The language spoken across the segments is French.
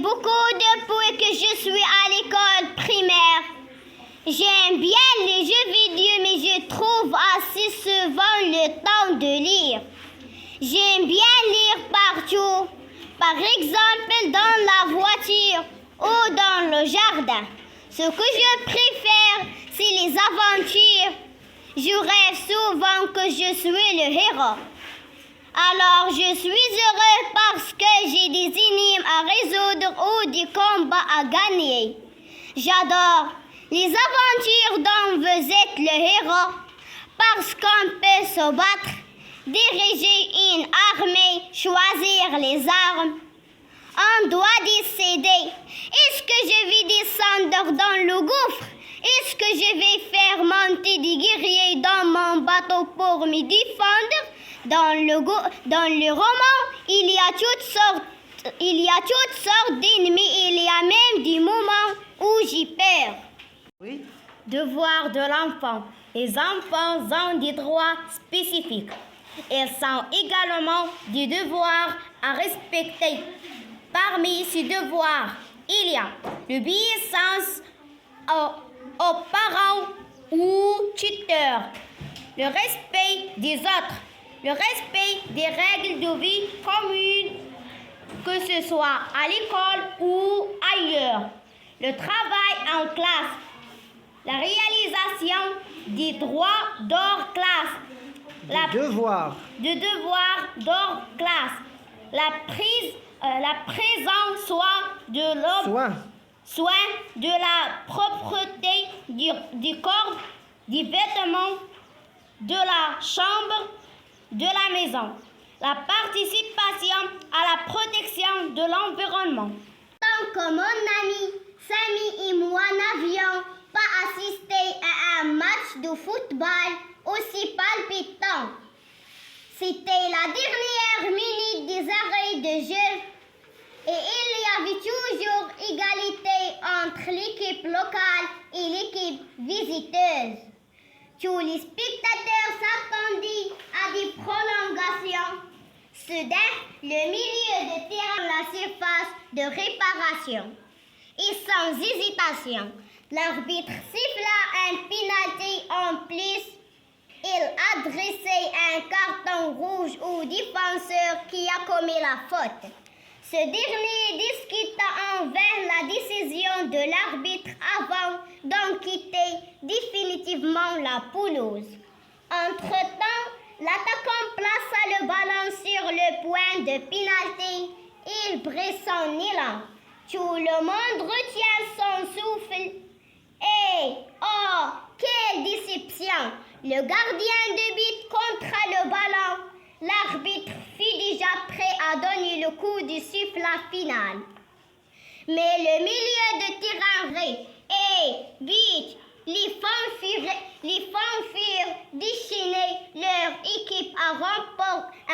beaucoup depuis que je suis à l'école primaire. J'aime bien les jeux vidéo, mais je trouve assez souvent le temps de lire. J'aime bien lire partout, par exemple dans la voiture ou dans le jardin. Ce que je préfère, c'est les aventures. Je rêve souvent que je suis le héros. Alors je suis heureux parce que j'ai des énigmes à résoudre ou des combats à gagner. J'adore les aventures dont vous êtes le héros parce qu'on peut se battre, diriger une armée, choisir les armes. On doit décider. Est-ce que je vais descendre dans le gouffre? Est-ce que je vais faire monter des guerriers dans mon bateau pour me défendre? Dans le roman, il y a toutes sortes d'ennemis. Il y a même des moments où j'ai peur. Oui. Devoir de l'enfant. Les enfants ont des droits spécifiques. Ils ont également des devoirs à respecter. Parmi ces devoirs, il y a l'obéissance aux parents ou tuteurs, le respect des autres, le respect des règles de vie communes, que ce soit à l'école ou ailleurs, le travail en classe, la réalisation des droits d'hors classe, Des devoirs. d'hors classe, la présence soin de la propreté du corps, des vêtements, de la chambre, de la maison, la participation à la protection de l'environnement. Tant que mon ami Samy et moi n'avions pas assisté à un match de football aussi palpitant. C'était la dernière minute des arrêts de jeu et il y avait toujours égalité entre l'équipe locale et l'équipe visiteuse. Tous les spectateurs s'attendaient à des prolongations. Soudain, le milieu de terrain la surface de réparation. Et sans hésitation, l'arbitre siffla un penalty en plus. Il adressait un carton rouge au défenseur qui a commis la faute. Ce dernier discuta en vain la décision de l'arbitre avant d'en quitter définitivement la pelouse. Entre-temps, l'attaquant plaça le ballon sur le point de pénalty. Il brise son élan. Tout le monde retient son souffle. Et, oh, quelle déception! Le gardien de but contra le ballon. L'arbitre fut déjà prêt à donner le coup de sifflet final. Mais le milieu de terrain vrai et vite, les femmes firent déchaîner leur équipe à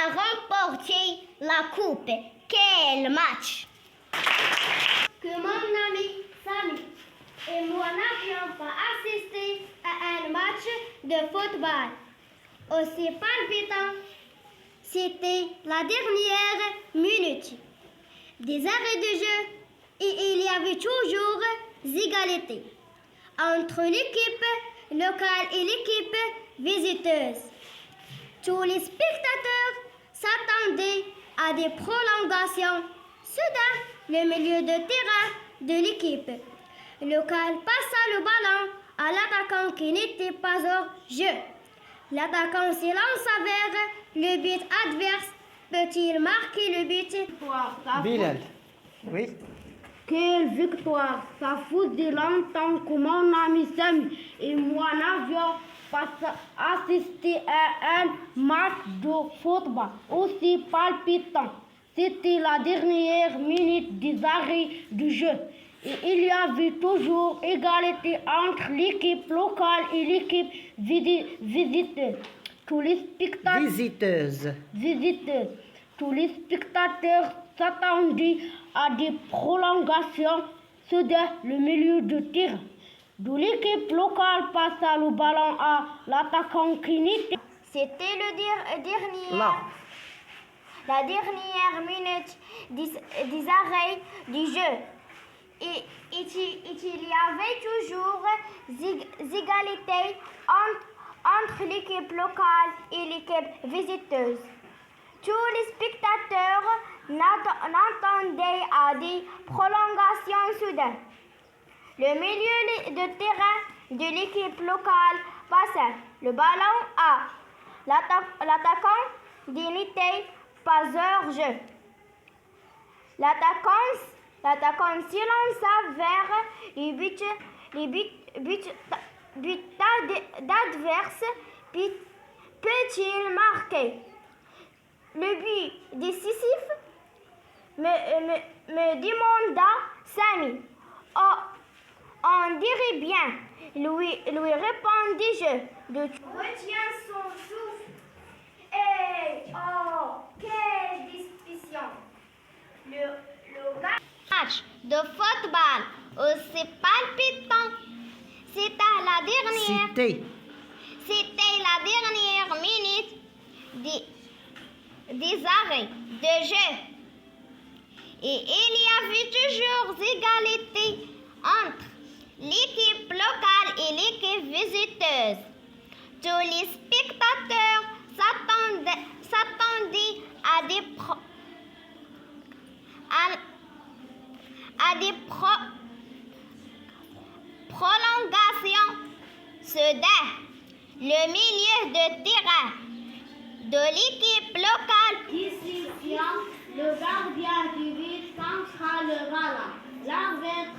remporter la coupe. Quel match! Que mon ami Samy et moi n'avions pas assisté à un match de football aussi palpitant. C'était la dernière minute des arrêts de jeu et il y avait toujours égalité entre l'équipe locale et l'équipe visiteuse. Tous les spectateurs s'attendaient à des prolongations. Soudain, le milieu de terrain de l'équipe locale passa le ballon à l'attaquant qui n'était pas hors jeu. L'attaquant s'élança vers le but adverse. Peut-il marquer le but? Bilal. Oui. Quelle victoire! Ça faisait longtemps que mon ami Samy et moi n'avions pas assisté à un match de football aussi palpitant. C'était la dernière minute des arrêts du jeu. Et il y avait toujours égalité entre l'équipe locale et l'équipe visiteuse. Tous les spectateurs s'attendaient à des prolongations. Soudain, le milieu de terrain de l'équipe locale passa le ballon à l'attaquant qui n'était. C'était le dernier. Là. la dernière minute des arrêts du jeu. Il y avait toujours égalité entre l'équipe locale et l'équipe visiteuse. Tous les spectateurs n'attendaient à des prolongations soudaines. Le milieu de terrain de l'équipe locale passait le ballon à l'attaquant n'était pas hors jeu. L'attaquant s'élança vers les buts d'adverse. Peut-il marquer le but décisif? Me demanda Samy. Oh, on dirait bien, lui répondis-je. Retiens son souffle. Et oh, quelle discussion! Le match de football aussi palpitant. C'était la dernière minute des arrêts de jeu. Et il y avait toujours égalité entre l'équipe locale et l'équipe visiteuse. Tous les spectateurs s'attendaient à des prolongations. Soudain, le milieu de terrain de l'équipe locale Décision, le gardien du but central le rala. L'arbitre